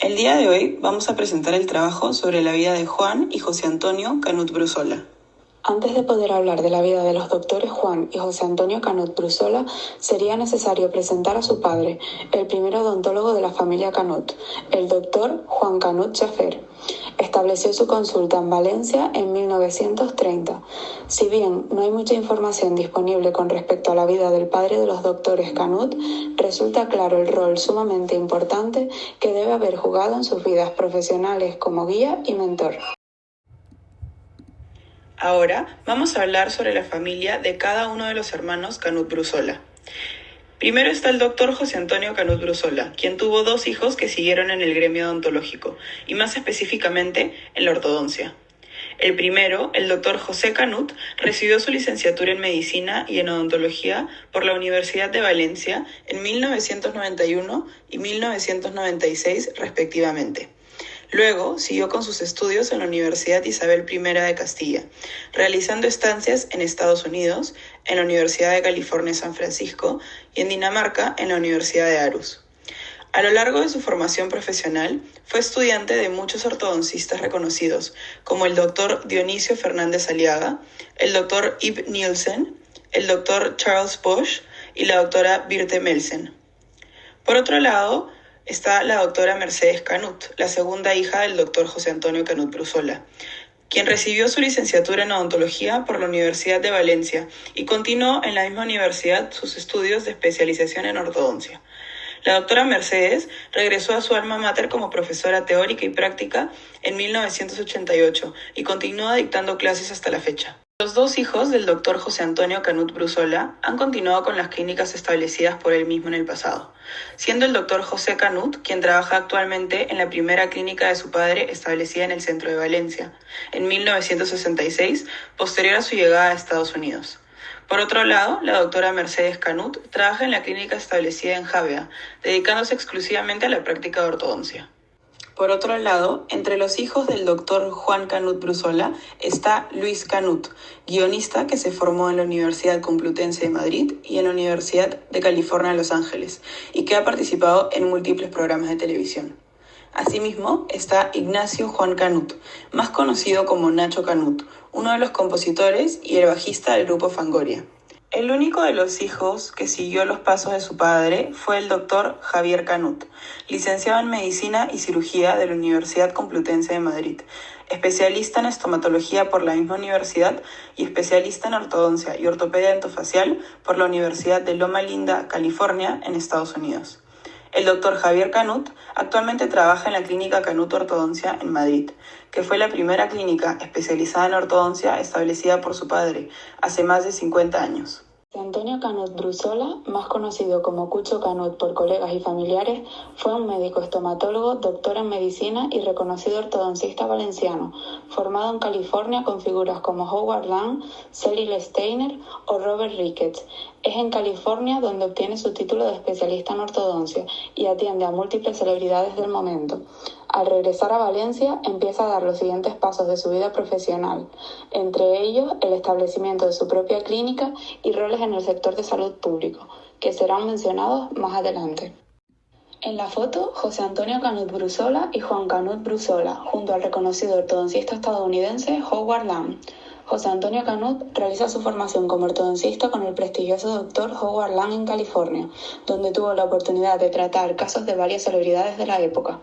El día de hoy vamos a presentar el trabajo sobre la vida de Juan y José Antonio Canut Brusola. Antes de poder hablar de la vida de los doctores Juan y José Antonio Canut Brusola, sería necesario presentar a su padre, el primer odontólogo de la familia Canut, el doctor Juan Canut Jaffer. Estableció su consulta en Valencia en 1930. Si bien no hay mucha información disponible con respecto a la vida del padre de los doctores Canut, resulta claro el rol sumamente importante que debe haber jugado en sus vidas profesionales como guía y mentor. Ahora vamos a hablar sobre la familia de cada uno de los hermanos Canut Brusola. Primero está el doctor José Antonio Canut Brusola, quien tuvo 2 hijos que siguieron en el gremio odontológico, y más específicamente en la ortodoncia. El primero, el doctor José Canut, recibió su licenciatura en Medicina y en Odontología por la Universidad de Valencia en 1991 y 1996 respectivamente. Luego siguió con sus estudios en la Universidad Isabel I de Castilla, realizando estancias en Estados Unidos, en la Universidad de California San Francisco y en Dinamarca en la Universidad de Aarhus. A lo largo de su formación profesional, fue estudiante de muchos ortodoncistas reconocidos, como el doctor Dionisio Fernández Aliaga, el doctor Ib Nielsen, el doctor Charles Bosch y la doctora Birte Melsen. Por otro lado, está la doctora Mercedes Canut, la segunda hija del doctor José Antonio Canut Brusola, quien recibió su licenciatura en odontología por la Universidad de Valencia y continuó en la misma universidad sus estudios de especialización en ortodoncia. La doctora Mercedes regresó a su alma mater como profesora teórica y práctica en 1988 y continúa dictando clases hasta la fecha. Los 2 hijos del doctor José Antonio Canut Brusola han continuado con las clínicas establecidas por él mismo en el pasado, siendo el doctor José Canut quien trabaja actualmente en la primera clínica de su padre establecida en el centro de Valencia, en 1966, posterior a su llegada a Estados Unidos. Por otro lado, la doctora Mercedes Canut trabaja en la clínica establecida en Javea, dedicándose exclusivamente a la práctica de ortodoncia. Por otro lado, entre los hijos del doctor Juan Canut Brusola está Luis Canut, guionista que se formó en la Universidad Complutense de Madrid y en la Universidad de California en Los Ángeles, y que ha participado en múltiples programas de televisión. Asimismo, está Ignacio Juan Canut, más conocido como Nacho Canut, uno de los compositores y el bajista del grupo Fangoria. El único de los hijos que siguió los pasos de su padre fue el doctor Javier Canut, licenciado en Medicina y Cirugía de la Universidad Complutense de Madrid, especialista en estomatología por la misma universidad y especialista en ortodoncia y ortopedia dentofacial por la Universidad de Loma Linda, California, en Estados Unidos. El doctor Javier Canut actualmente trabaja en la clínica Canut Ortodoncia en Madrid, que fue la primera clínica especializada en ortodoncia establecida por su padre hace más de 50 años. Antonio Canut Brusola, más conocido como Cucho Canut por colegas y familiares, fue un médico estomatólogo, doctor en medicina y reconocido ortodoncista valenciano, formado en California con figuras como Howard Lang, Cecil Steiner o Robert Ricketts. Es en California donde obtiene su título de especialista en ortodoncia y atiende a múltiples celebridades del momento. Al regresar a Valencia, empieza a dar los siguientes pasos de su vida profesional, entre ellos el establecimiento de su propia clínica y roles en el sector de salud público, que serán mencionados más adelante. En la foto, José Antonio Canut Brusola y Juan Canut Brusola, junto al reconocido ortodoncista estadounidense Howard Lang. José Antonio Canut realiza su formación como ortodoncista con el prestigioso doctor Howard Lang en California, donde tuvo la oportunidad de tratar casos de varias celebridades de la época.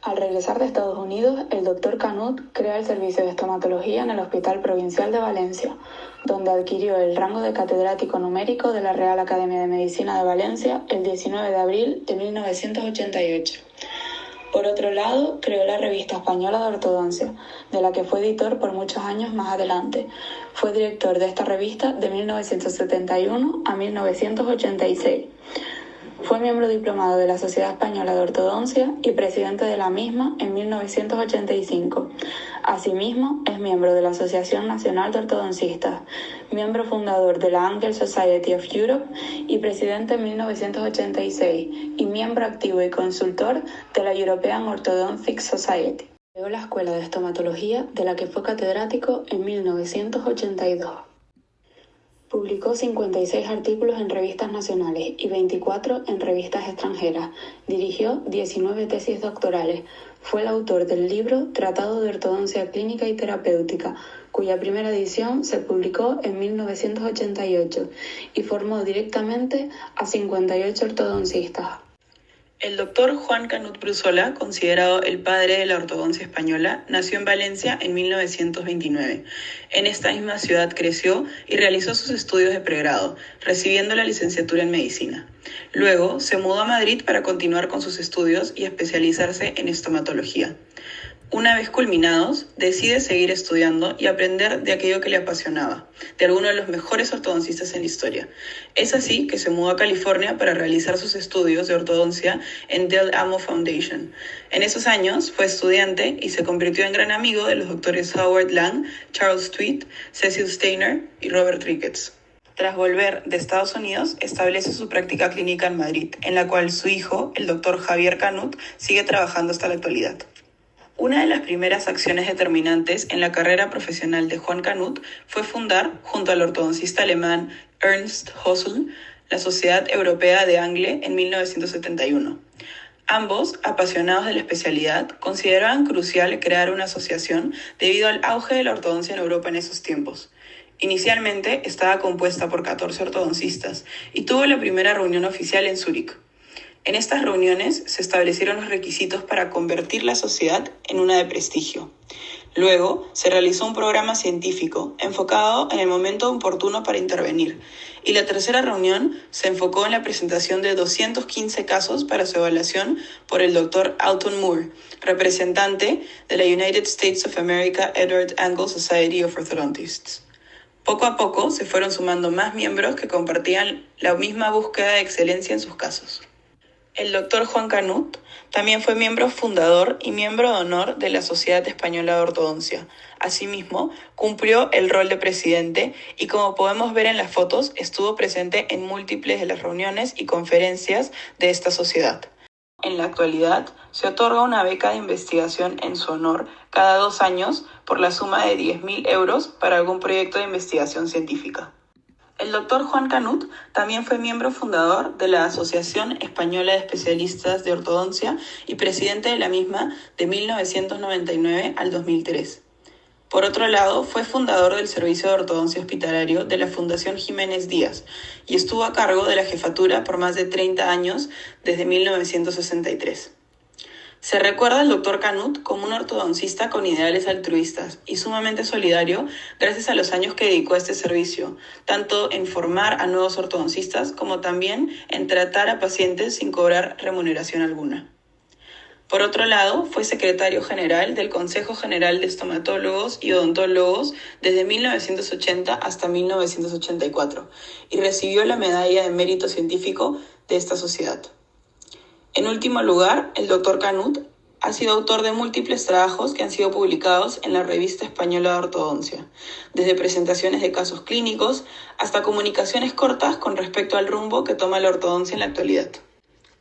Al regresar de Estados Unidos, el doctor Canut crea el servicio de estomatología en el Hospital Provincial de Valencia, donde adquirió el rango de catedrático numérico de la Real Academia de Medicina de Valencia el 19 de abril de 1988. Por otro lado, creó la Revista Española de Ortodoncia, de la que fue editor por muchos años más adelante. Fue director de esta revista de 1971 a 1986. Fue miembro diplomado de la Sociedad Española de Ortodoncia y presidente de la misma en 1985. Asimismo, es miembro de la Asociación Nacional de Ortodoncistas, miembro fundador de la Angel Society of Europe y presidente en 1986, y miembro activo y consultor de la European Orthodontic Society. Creó la Escuela de Estomatología, de la que fue catedrático en 1982. Publicó 56 artículos en revistas nacionales y 24 en revistas extranjeras. Dirigió 19 tesis doctorales. Fue el autor del libro Tratado de Ortodoncia Clínica y Terapéutica, cuya primera edición se publicó en 1988 y formó directamente a 58 ortodoncistas. El doctor Juan Canut Brusola, considerado el padre de la ortodoncia española, nació en Valencia en 1929. En esta misma ciudad creció y realizó sus estudios de pregrado, recibiendo la licenciatura en medicina. Luego se mudó a Madrid para continuar con sus estudios y especializarse en estomatología. Una vez culminados, decide seguir estudiando y aprender de aquello que le apasionaba, de alguno de los mejores ortodoncistas en la historia. Es así que se mudó a California para realizar sus estudios de ortodoncia en Del Amo Foundation. En esos años fue estudiante y se convirtió en gran amigo de los doctores Howard Lang, Charles Tweed, Cecil Steiner y Robert Ricketts. Tras volver de Estados Unidos, establece su práctica clínica en Madrid, en la cual su hijo, el doctor Javier Canut, sigue trabajando hasta la actualidad. Una de las primeras acciones determinantes en la carrera profesional de Juan Canut fue fundar, junto al ortodoncista alemán Ernst Hössl, la Sociedad Europea de Angle en 1971. Ambos, apasionados de la especialidad, consideraban crucial crear una asociación debido al auge de la ortodoncia en Europa en esos tiempos. Inicialmente estaba compuesta por 14 ortodoncistas y tuvo la primera reunión oficial en Zúrich. En estas reuniones se establecieron los requisitos para convertir la sociedad en una de prestigio. Luego se realizó un programa científico enfocado en el momento oportuno para intervenir, y la tercera reunión se enfocó en la presentación de 215 casos para su evaluación por el Dr. Alton Moore, representante de la United States of America Edward Angle Society of Orthodontists. Poco a poco se fueron sumando más miembros que compartían la misma búsqueda de excelencia en sus casos. El doctor Juan Canut también fue miembro fundador y miembro de honor de la Sociedad Española de Ortodoncia. Asimismo, cumplió el rol de presidente y, como podemos ver en las fotos, estuvo presente en múltiples de las reuniones y conferencias de esta sociedad. En la actualidad, se otorga una beca de investigación en su honor cada 2 años por la suma de 10.000 euros para algún proyecto de investigación científica. El doctor Juan Canut también fue miembro fundador de la Asociación Española de Especialistas de Ortodoncia y presidente de la misma de 1999 al 2003. Por otro lado, fue fundador del Servicio de Ortodoncia Hospitalario de la Fundación Jiménez Díaz y estuvo a cargo de la jefatura por más de 30 años desde 1963. Se recuerda al Dr. Canut como un ortodoncista con ideales altruistas y sumamente solidario gracias a los años que dedicó a este servicio, tanto en formar a nuevos ortodoncistas como también en tratar a pacientes sin cobrar remuneración alguna. Por otro lado, fue secretario general del Consejo General de Estomatólogos y Odontólogos desde 1980 hasta 1984 y recibió la Medalla de Mérito Científico de esta sociedad. En último lugar, el Dr. Canut ha sido autor de múltiples trabajos que han sido publicados en la Revista Española de Ortodoncia, desde presentaciones de casos clínicos hasta comunicaciones cortas con respecto al rumbo que toma la ortodoncia en la actualidad.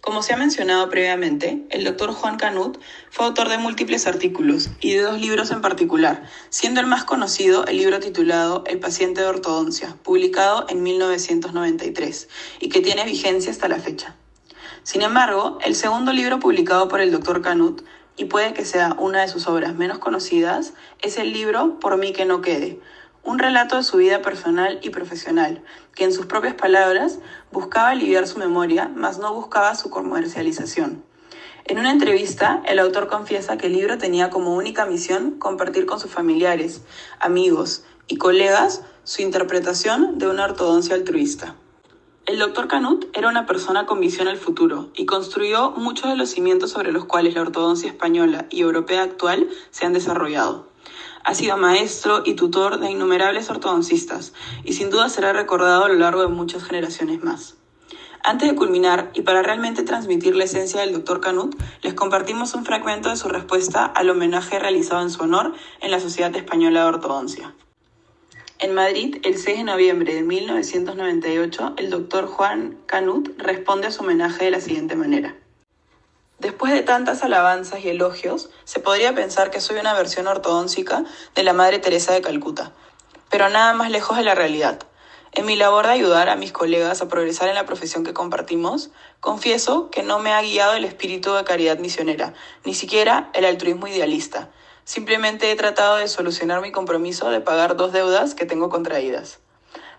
Como se ha mencionado previamente, el Dr. Juan Canut fue autor de múltiples artículos y de 2 libros en particular, siendo el más conocido el libro titulado El paciente de ortodoncia, publicado en 1993 y que tiene vigencia hasta la fecha. Sin embargo, el segundo libro publicado por el Dr. Canut, y puede que sea una de sus obras menos conocidas, es el libro Por mí que no quede, un relato de su vida personal y profesional, que en sus propias palabras buscaba aliviar su memoria, mas no buscaba su comercialización. En una entrevista, el autor confiesa que el libro tenía como única misión compartir con sus familiares, amigos y colegas su interpretación de una ortodoncia altruista. El Dr. Canut era una persona con visión al futuro y construyó muchos de los cimientos sobre los cuales la ortodoncia española y europea actual se han desarrollado. Ha sido maestro y tutor de innumerables ortodoncistas y sin duda será recordado a lo largo de muchas generaciones más. Antes de culminar, y para realmente transmitir la esencia del Dr. Canut, les compartimos un fragmento de su respuesta al homenaje realizado en su honor en la Sociedad Española de Ortodoncia. En Madrid, el 6 de noviembre de 1998, el Dr. Juan Canut responde a su homenaje de la siguiente manera. Después de tantas alabanzas y elogios, se podría pensar que soy una versión ortodóntica de la Madre Teresa de Calcuta, pero nada más lejos de la realidad. En mi labor de ayudar a mis colegas a progresar en la profesión que compartimos, confieso que no me ha guiado el espíritu de caridad misionera, ni siquiera el altruismo idealista. Simplemente he tratado de solucionar mi compromiso de pagar 2 deudas que tengo contraídas.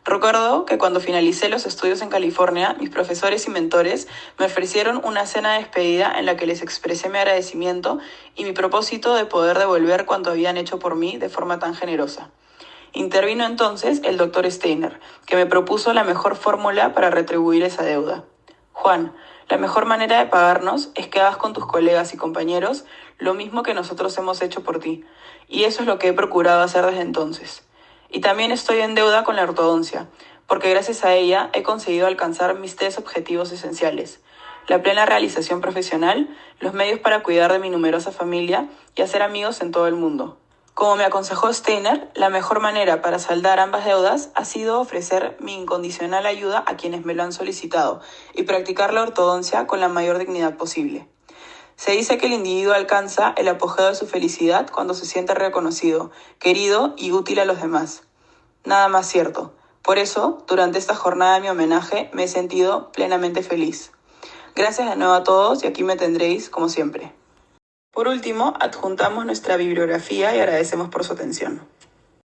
Recuerdo que cuando finalicé los estudios en California, mis profesores y mentores me ofrecieron una cena de despedida en la que les expresé mi agradecimiento y mi propósito de poder devolver cuanto habían hecho por mí de forma tan generosa. Intervino entonces el doctor Steiner, que me propuso la mejor fórmula para retribuir esa deuda. Juan, la mejor manera de pagarnos es que hagas con tus colegas y compañeros lo mismo que nosotros hemos hecho por ti, y eso es lo que he procurado hacer desde entonces. Y también estoy en deuda con la ortodoncia, porque gracias a ella he conseguido alcanzar mis 3 objetivos esenciales: la plena realización profesional, los medios para cuidar de mi numerosa familia y hacer amigos en todo el mundo. Como me aconsejó Steiner, la mejor manera para saldar ambas deudas ha sido ofrecer mi incondicional ayuda a quienes me lo han solicitado y practicar la ortodoncia con la mayor dignidad posible. Se dice que el individuo alcanza el apogeo de su felicidad cuando se siente reconocido, querido y útil a los demás. Nada más cierto. Por eso, durante esta jornada de mi homenaje, me he sentido plenamente feliz. Gracias de nuevo a todos y aquí me tendréis como siempre. Por último, adjuntamos nuestra bibliografía y agradecemos por su atención.